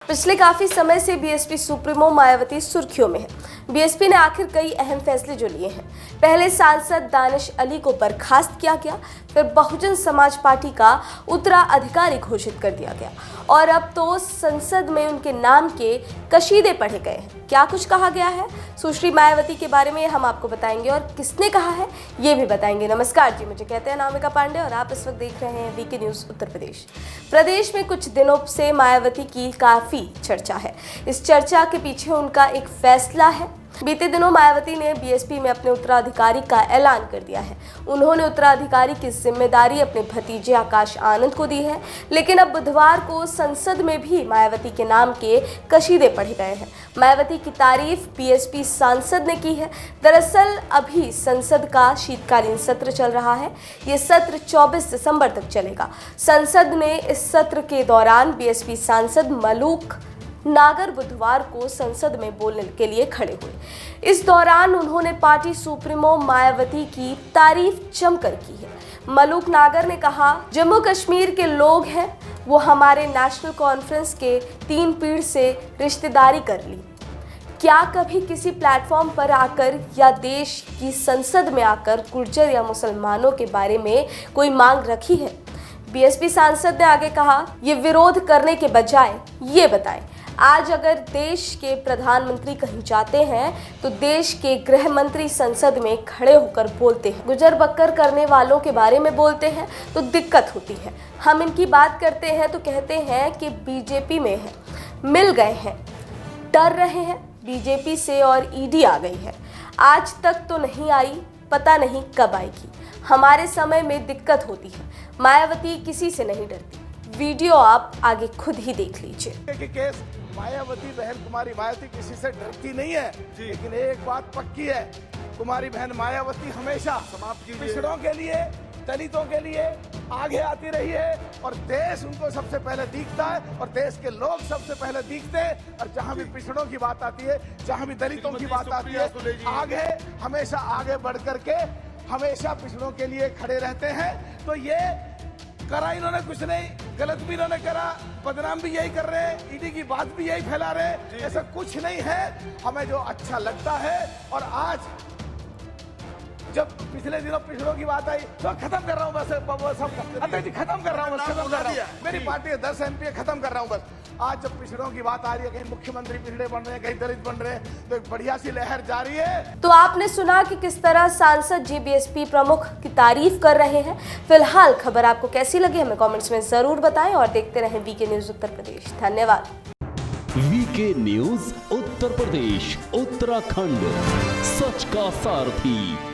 पिछले काफी समय से बीएसपी सुप्रीमो मायावती सुर्खियों में है। बीएसपी ने आखिर कई अहम फैसले जो लिए हैं। पहले सांसद दानिश अली को बर्खास्त किया गया, फिर बहुजन समाज पार्टी का उत्तराधिकारी घोषित कर दिया गया और अब तो संसद में उनके नाम के कशीदे पढ़े गए हैं। क्या कुछ कहा गया है सुश्री मायावती के बारे में हम आपको बताएंगे और किसने कहा है ये भी बताएंगे। नमस्कार जी, मुझे कहते हैं नामिका पांडे और आप इस वक्त देख रहे हैं वीके न्यूज उत्तर प्रदेश। प्रदेश में कुछ दिनों से मायावती की काफी चर्चा है। इस चर्चा के पीछे उनका एक फैसला है। बीते दिनों मायावती ने बीएसपी में अपने उत्तराधिकारी का ऐलान कर दिया है। उन्होंने उत्तराधिकारी की जिम्मेदारी अपने भतीजे आकाश आनंद को दी है, लेकिन अब बुधवार को संसद में भी मायावती के नाम के कशीदे पढ़े गए हैं। मायावती की तारीफ बीएसपी सांसद ने की है। दरअसल अभी संसद का शीतकालीन सत्र चल रहा है। ये सत्र 24 दिसंबर तक चलेगा। संसद ने इस सत्र के दौरान बीएसपी सांसद मलूक नागर बुधवार को संसद में बोलने के लिए खड़े हुए। इस दौरान उन्होंने पार्टी सुप्रीमो मायावती की तारीफ जमकर की है। मलूक नागर ने कहा, जम्मू कश्मीर के लोग हैं, वो हमारे नेशनल कॉन्फ्रेंस के 3 पीढ़ी से रिश्तेदारी कर ली। क्या कभी किसी प्लेटफॉर्म पर आकर या देश की संसद में आकर गुर्जर या मुसलमानों के बारे में कोई मांग रखी है? बीएसपी सांसद ने आगे कहा, ये विरोध करने के बजाय ये बताएं, आज अगर देश के प्रधानमंत्री कहीं जाते हैं तो देश के गृह मंत्री संसद में खड़े होकर बोलते हैं, गुजर बक्कर करने वालों के बारे में बोलते हैं तो दिक्कत होती है। हम इनकी बात करते हैं तो कहते हैं कि बीजेपी में है, मिल गए हैं, डर रहे हैं बीजेपी से और ईडी आ गई है। आज तक तो नहीं आई, पता नहीं कब आएगी। हमारे समय में दिक्कत होती है। मायावती किसी से नहीं डरती। वीडियो आप आगे खुद ही देख लीजिए। मायावती बहन कुमारी मायावती किसी से डरती नहीं है, लेकिन एक बात पक्की है, कुमारी बहन मायावती हमेशा पिछड़ों के लिए, दलितों के लिए आगे आती रही है और देश उनको सबसे पहले दिखता है और देश के लोग सबसे पहले दिखते हैं। और जहां भी पिछड़ों की बात आती है, जहां भी दलितों की बात आती है, आगे हमेशा आगे बढ़ करके हमेशा पिछड़ों के लिए खड़े रहते हैं। तो ये करा इन्होंने कुछ नहीं, गलत भी इन्होंने करा, बदनाम भी यही कर रहे हैं, ईडी की बात भी यही फैला रहे हैं। ऐसा कुछ नहीं है। हमें जो अच्छा लगता है, और आज जब पिछले दिनों पिछड़ों की बात आई तो खत्म कर रहा हूं बस, अध्यक्ष जी खत्म कर रहा हूं, खत्म कर रहा हूं। मेरी पार्टी 10 एमपी खत्म कर रहा हूं बस। आज जब पिछड़ों की बात आ रही है, कहीं मुख्यमंत्री पिछड़े बन रहे हैं, कहीं दलित बन रहे हैं, तो एक बढ़िया सी लहर जारी है। तो आपने सुना कि किस तरह सांसद जी बीएसपी प्रमुख की तारीफ कर रहे हैं। फिलहाल खबर आपको कैसी लगी हमें कमेंट्स में जरूर बताएं और देखते रहें वीके न्यूज उत्तर प्रदेश। धन्यवाद। वीके न्यूज उत्तर प्रदेश, उत्तराखंड, सच का सारथी।